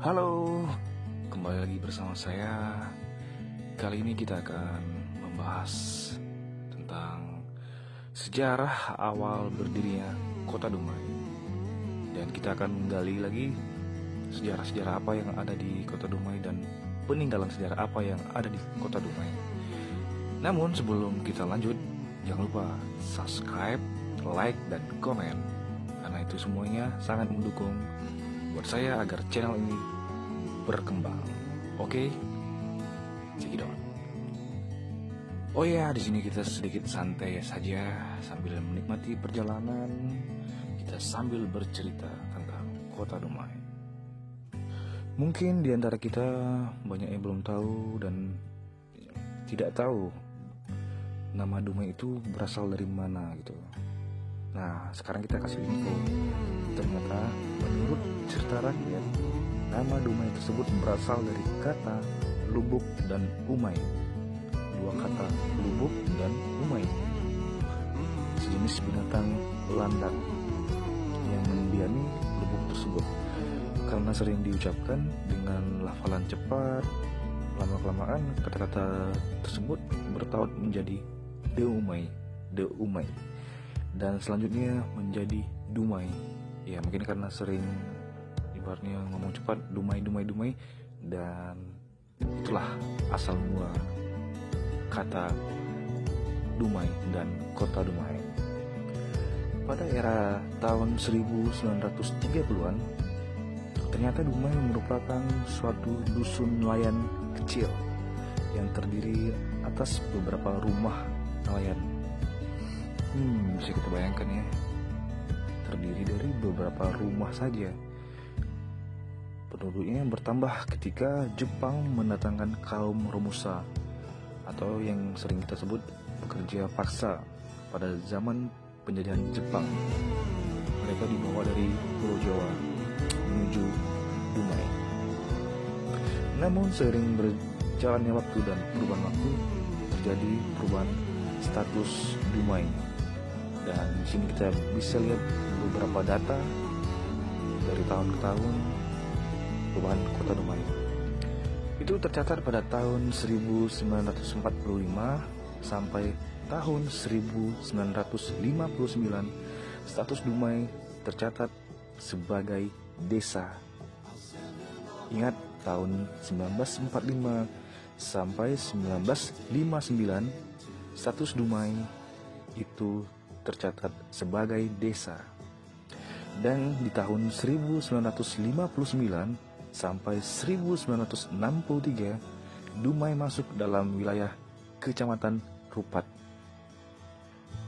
Halo, kembali lagi bersama saya. Kali ini kita akan membahas tentang sejarah awal berdirinya Kota Dumai. Dan kita akan menggali lagi sejarah-sejarah apa yang ada di Kota Dumai dan peninggalan sejarah apa yang ada di Kota Dumai. Namun sebelum kita lanjut, jangan lupa subscribe, like, dan komen, karena itu semuanya sangat mendukung buat saya agar channel ini berkembang. Oke, check it out. Oh ya, di sini kita sedikit santai saja sambil menikmati perjalanan kita sambil bercerita tentang Kota Dumai. Mungkin di antara kita banyak yang belum tahu dan tidak tahu nama Dumai itu berasal dari mana gitu. Nah, sekarang kita kasih info. Ternyata menurut cerita rakyat, nama Dumai tersebut berasal dari kata lubuk dan umai. Dua kata, lubuk dan umai, sejenis binatang landak yang mendiami lubuk tersebut. Karena sering diucapkan dengan lafalan cepat, lama-kelamaan kata-kata tersebut bertaut menjadi de umai, dan selanjutnya menjadi Dumai. Ya mungkin karena sering ibaratnya ngomong cepat, Dumai, dan itulah asal mula kata Dumai dan Kota Dumai. Pada era tahun 1930-an, ternyata Dumai merupakan suatu dusun nelayan kecil yang terdiri atas beberapa rumah nelayan. Bisa kita bayangkan ya, terdiri dari beberapa rumah saja. Penduduknya bertambah ketika Jepang mendatangkan kaum Romusa, atau yang sering kita sebut pekerja paksa pada zaman penjajahan Jepang. Mereka dibawa dari Pulau Jawa menuju Dumai. Namun seiring berjalannya waktu dan perubahan waktu, terjadi perubahan status Dumai. Dan di sini kita bisa lihat beberapa data dari tahun ke tahun perubahan Kota Dumai. Itu tercatat pada tahun 1945 sampai tahun 1959, status Dumai tercatat sebagai desa. Ingat, tahun 1945 sampai 1959, status Dumai itu tercatat sebagai desa. Dan di tahun 1959 sampai 1963, Dumai masuk dalam wilayah Kecamatan Rupat.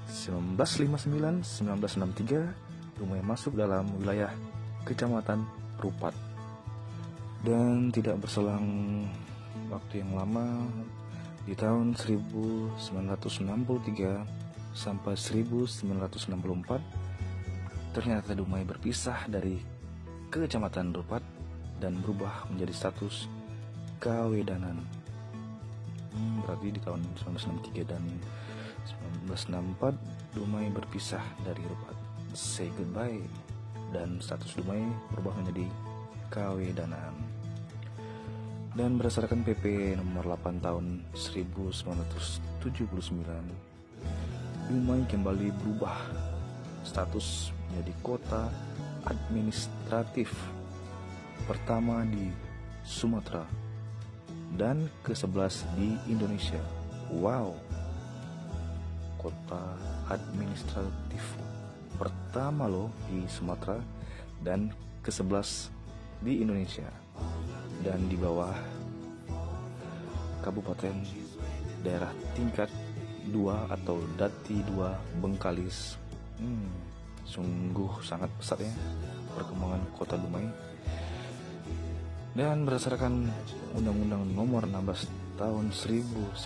1959-1963, Dumai masuk dalam wilayah Kecamatan Rupat. Dan tidak berselang waktu yang lama, di tahun 1963 sampai 1964, ternyata Dumai berpisah dari Kecamatan Rupat dan berubah menjadi status Kawedanan. Berarti di tahun 1963 dan 1964 Dumai berpisah dari Rupat, say goodbye, dan status Dumai berubah menjadi Kawedanan. Dan berdasarkan PP nomor 8 tahun 1979, Dumai kembali berubah status menjadi kota administratif pertama di Sumatera dan ke-11 di Indonesia. Wow, kota administratif pertama loh di Sumatera dan ke-11 di Indonesia, dan di bawah kabupaten daerah tingkat 2 atau Dati 2 Bengkalis. Sungguh sangat pesat ya perkembangan Kota Dumai. Dan berdasarkan Undang-Undang Nomor 16 Tahun 1999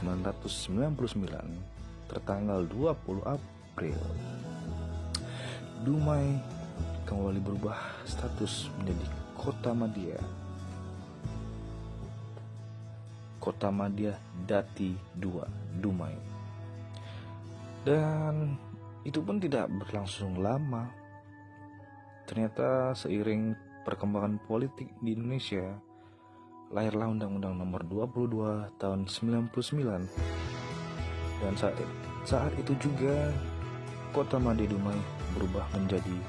tertanggal 20 April, Dumai kembali berubah status menjadi Kota Madya. Kota Madya Dati 2 Dumai. Dan itu pun tidak berlangsung lama. Ternyata seiring perkembangan politik di Indonesia, lahirlah Undang-Undang Nomor 22 tahun 99. Dan saat itu juga Kota Made Dumai berubah menjadi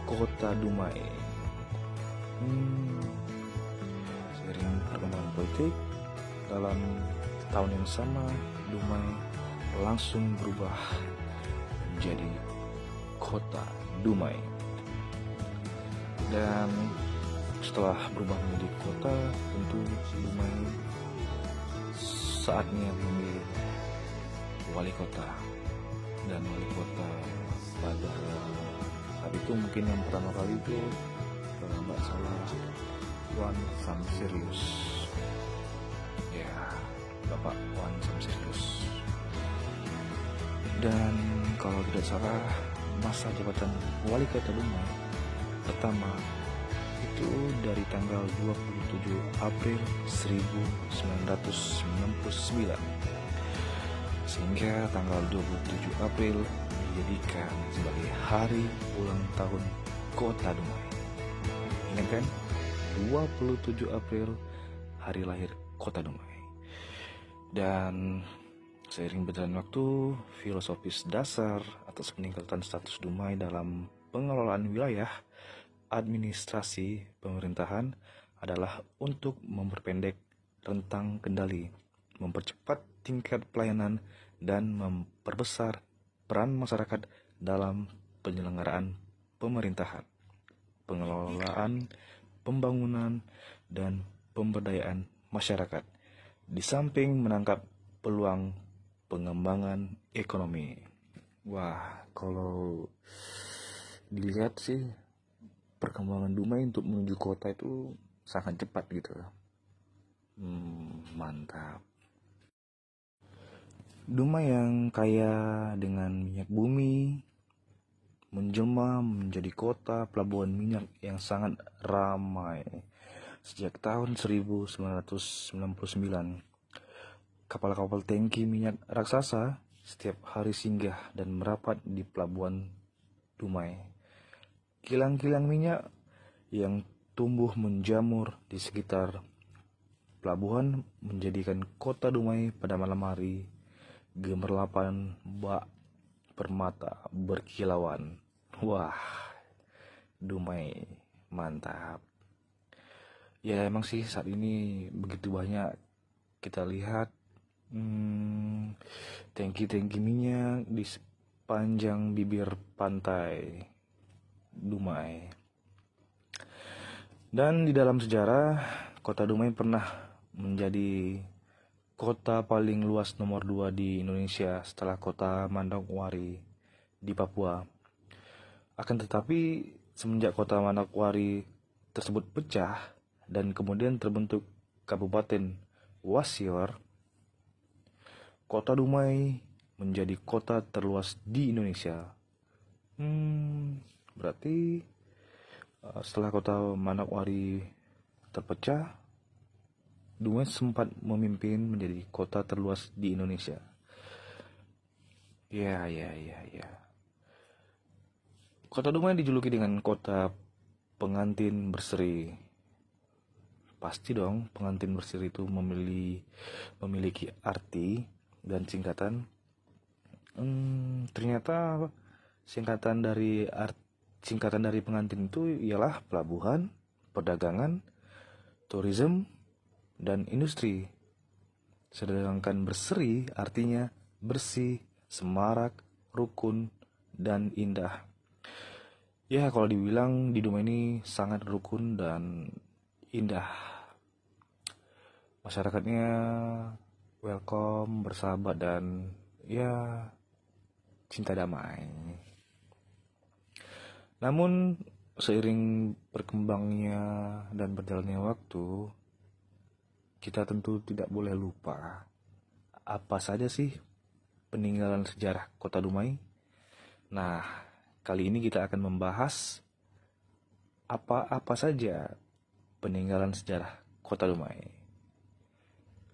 Kota Dumai. Seiring perkembangan politik, dalam tahun yang sama Dumai langsung berubah menjadi Kota Dumai. Dan setelah berubah menjadi kota, tentu Dumai saatnya memilih wali kota. Dan wali kota pada saat itu mungkin yang pertama kali itu, kalau nggak salah, Wan Samserius. Ya, Bapak Wan Samserius. Dan kalau tidak salah, masa jabatan wali kota Dumai pertama itu dari tanggal 27 April 1999 sehingga tanggal 27 April dijadikan sebagai hari ulang tahun Kota Dumai. Ingat kan? 27 April hari lahir Kota Dumai. Dan seiring berjalan waktu, filosofis dasar atas peningkatan status Dumai dalam pengelolaan wilayah administrasi pemerintahan adalah untuk memperpendek rentang kendali, mempercepat tingkat pelayanan, dan memperbesar peran masyarakat dalam penyelenggaraan pemerintahan, pengelolaan, pembangunan, dan pemberdayaan masyarakat, di samping menangkap peluang pengembangan ekonomi. Wah, kalau dilihat sih perkembangan Dumai untuk menuju kota itu sangat cepat gitu. Mantap. Dumai yang kaya dengan minyak bumi menjelma menjadi kota pelabuhan minyak yang sangat ramai. Sejak tahun 1999, kapal-kapal tangki minyak raksasa setiap hari singgah dan merapat di pelabuhan Dumai. Kilang-kilang minyak yang tumbuh menjamur di sekitar pelabuhan menjadikan Kota Dumai pada malam hari gemerlapan bak permata berkilauan. Wah, Dumai mantap. Ya emang sih saat ini begitu banyak kita lihat tangki-tangki minyak di sepanjang bibir pantai Dumai. Dan di dalam sejarah, Kota Dumai pernah menjadi kota paling luas nomor 2 di Indonesia setelah Kota Manokwari di Papua. Akan tetapi, semenjak Kota Manokwari tersebut pecah dan kemudian terbentuk Kabupaten Wasior, Kota Dumai menjadi kota terluas di Indonesia. Berarti setelah Kota Manokwari terpecah, Dumai sempat memimpin menjadi kota terluas di Indonesia. Ya. Kota Dumai dijuluki dengan kota pengantin berseri. Pasti dong, pengantin berseri itu memiliki arti dan singkatan. Ternyata singkatan dari pengantin itu ialah pelabuhan, perdagangan, tourism, dan industri. Sedangkan berseri artinya bersih, semarak, rukun, dan indah. Ya, kalau dibilang di Dumai ini sangat rukun dan indah. Masyarakatnya welcome, bersahabat, dan ya cinta damai. Namun seiring berkembangnya dan berjalannya waktu, kita tentu tidak boleh lupa apa saja sih peninggalan sejarah Kota Dumai. Nah, kali ini kita akan membahas apa saja peninggalan sejarah Kota Dumai.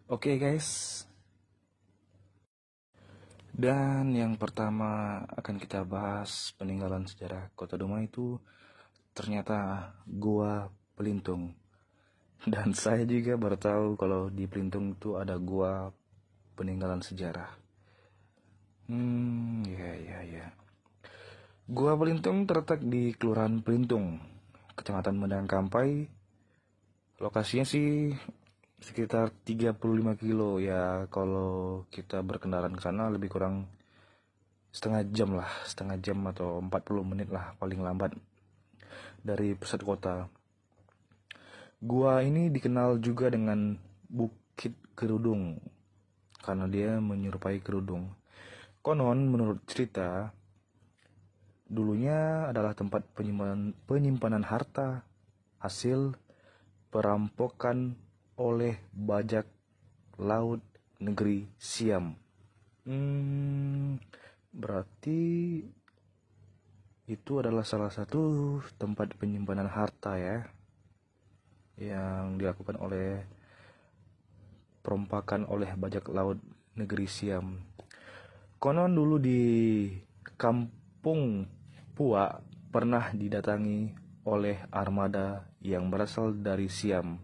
Oke guys. Dan yang pertama akan kita bahas peninggalan sejarah Kota Dumai itu ternyata Gua Pelintung. Dan saya juga baru tahu kalau di Pelintung itu ada gua peninggalan sejarah. Ya. Gua Pelintung terletak di Kelurahan Pelintung, Kecamatan Medang Kampai. Lokasinya sih sekitar 35 kilo ya, kalau kita berkendaraan ke sana lebih kurang setengah jam atau 40 menit lah paling lambat dari pusat kota. Gua ini dikenal juga dengan Bukit Kerudung karena dia menyerupai kerudung. Konon menurut cerita, dulunya adalah tempat penyimpanan harta hasil perampokan oleh bajak laut negeri Siam. Berarti itu adalah salah satu tempat penyimpanan harta ya, yang dilakukan oleh perompakan oleh bajak laut negeri Siam. Konon dulu di Kampung Puak pernah didatangi oleh armada yang berasal dari Siam.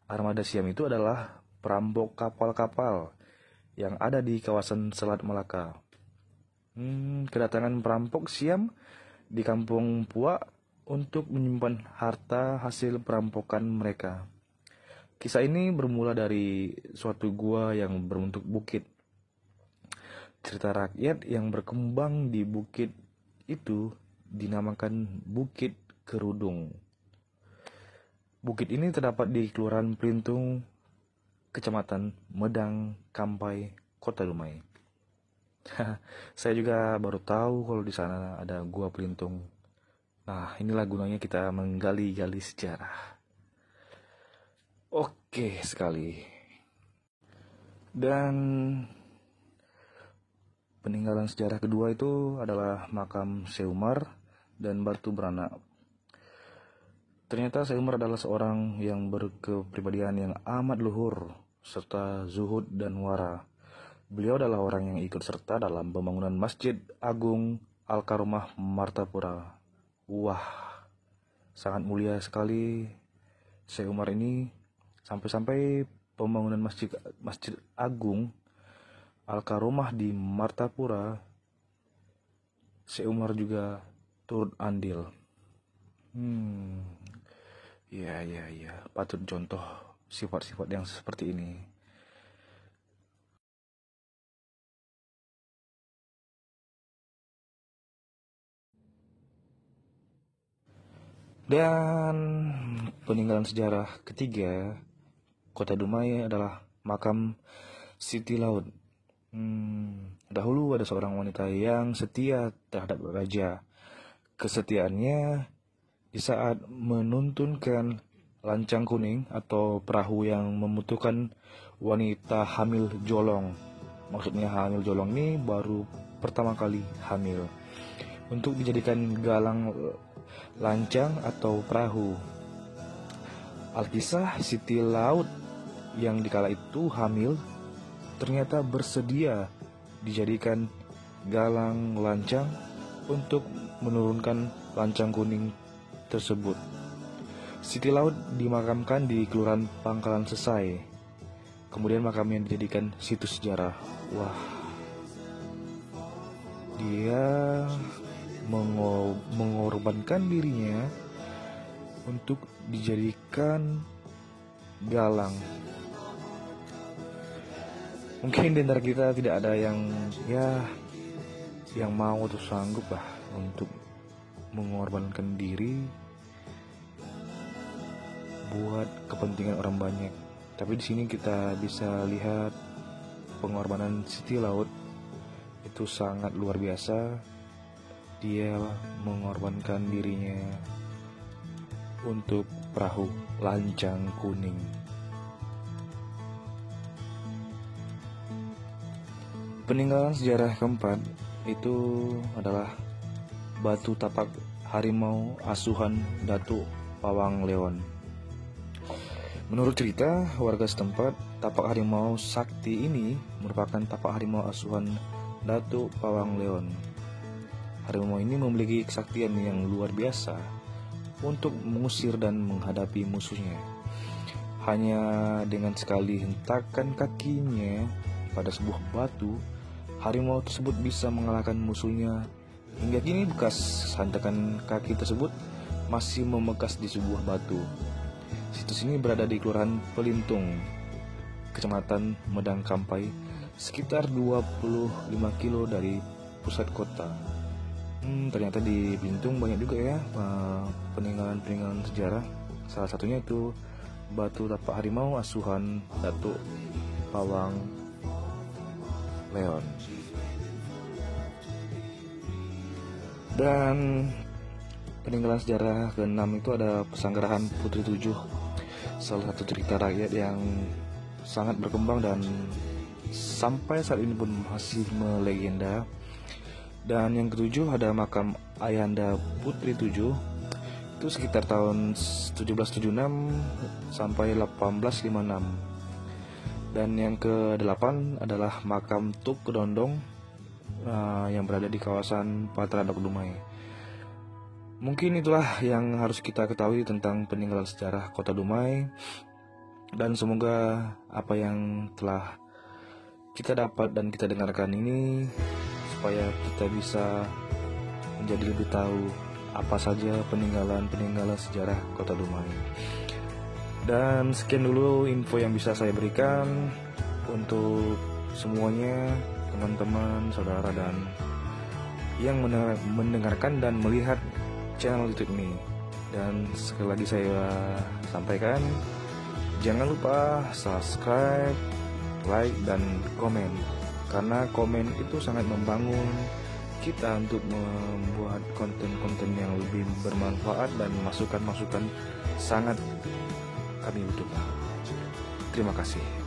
Armada Siam itu adalah perampok kapal-kapal yang ada di kawasan Selat Malaka. Kedatangan perampok Siam di Kampung Puak untuk menyimpan harta hasil perampokan mereka. Kisah ini bermula dari suatu gua yang berbentuk bukit. Cerita rakyat yang berkembang di bukit itu dinamakan Bukit Kerudung. Bukit ini terdapat di Kelurahan Pelintung, Kecamatan Medang Kampai, Kota Dumai. Saya juga baru tahu kalau di sana ada Gua Pelintung. Nah, inilah gunanya kita menggali-gali sejarah. Oke sekali. Dan peninggalan sejarah kedua itu adalah makam Seumar dan batu beranak. Ternyata Seumar adalah seorang yang berkepribadian yang amat luhur serta zuhud dan wara. Beliau adalah orang yang ikut serta dalam pembangunan Masjid Agung Al-Karomah Martapura. Wah, sangat mulia sekali Seumar ini, sampai-sampai pembangunan Masjid Agung Al-Karomah di Martapura, Seumar juga turut andil. Ya, patut contoh sifat-sifat yang seperti ini. Dan peninggalan sejarah ketiga Kota Dumai adalah makam Siti Laut. Dahulu ada seorang wanita yang setia terhadap raja. Kesetiaannya di saat menuntunkan lancang kuning atau perahu yang membutuhkan wanita hamil jolong. Maksudnya hamil jolong ini baru pertama kali hamil, untuk dijadikan galang lancang atau perahu. Alkisah Siti Laut yang dikala itu hamil ternyata bersedia dijadikan galang lancang untuk menurunkan lancang kuning tersebut. Siti Laut dimakamkan di Kelurahan Pangkalan Sesai. Kemudian makamnya dijadikan situs sejarah. Wah, dia mengorbankan dirinya untuk dijadikan galang. Mungkin di antara kita tidak ada yang mau atau sanggup lah untuk mengorbankan diri buat kepentingan orang banyak. Tapi di sini kita bisa lihat pengorbanan Siti Laut itu sangat luar biasa. Dia mengorbankan dirinya untuk perahu lancang kuning. Peninggalan sejarah keempat itu adalah batu tapak harimau asuhan Datuk Pawang Leon. Menurut cerita warga setempat, tapak harimau sakti ini merupakan tapak harimau asuhan Datuk Pawang Leon. Harimau ini memiliki kesaktian yang luar biasa untuk mengusir dan menghadapi musuhnya. Hanya dengan sekali hentakan kakinya pada sebuah batu, harimau tersebut bisa mengalahkan musuhnya. Hingga kini bekas hentakan kaki tersebut masih membekas di sebuah batu. Situs ini berada di Kelurahan Pelintung, Kecamatan Medang Kampai, sekitar 25 kilo dari pusat kota. Ternyata di Pelintung banyak juga ya peninggalan-peninggalan sejarah. Salah satunya itu batu tapak harimau asuhan Datuk Pawang Leon. Dan peninggalan sejarah ke-6 itu ada Pesanggerahan Putri Tujuh, salah satu cerita rakyat yang sangat berkembang dan sampai saat ini pun masih melegenda. Dan yang ketujuh ada makam Ayahanda Putri Tujuh, itu sekitar tahun 1776 sampai 1856. Dan yang ke-8 adalah makam Tuk Kedondong yang berada di kawasan Patradok Dumai. Mungkin itulah yang harus kita ketahui tentang peninggalan sejarah Kota Dumai. Dan semoga apa yang telah kita dapat dan kita dengarkan ini, supaya kita bisa menjadi lebih tahu apa saja peninggalan-peninggalan sejarah Kota Dumai. Dan sekian dulu info yang bisa saya berikan untuk semuanya, teman-teman, saudara, dan yang mendengarkan dan melihat channel YouTube ini. Dan sekali lagi saya sampaikan, jangan lupa subscribe, like, dan komen, karena komen itu sangat membangun kita untuk membuat konten-konten yang lebih bermanfaat, dan masukan-masukan sangat kami butuhkan. Terima kasih.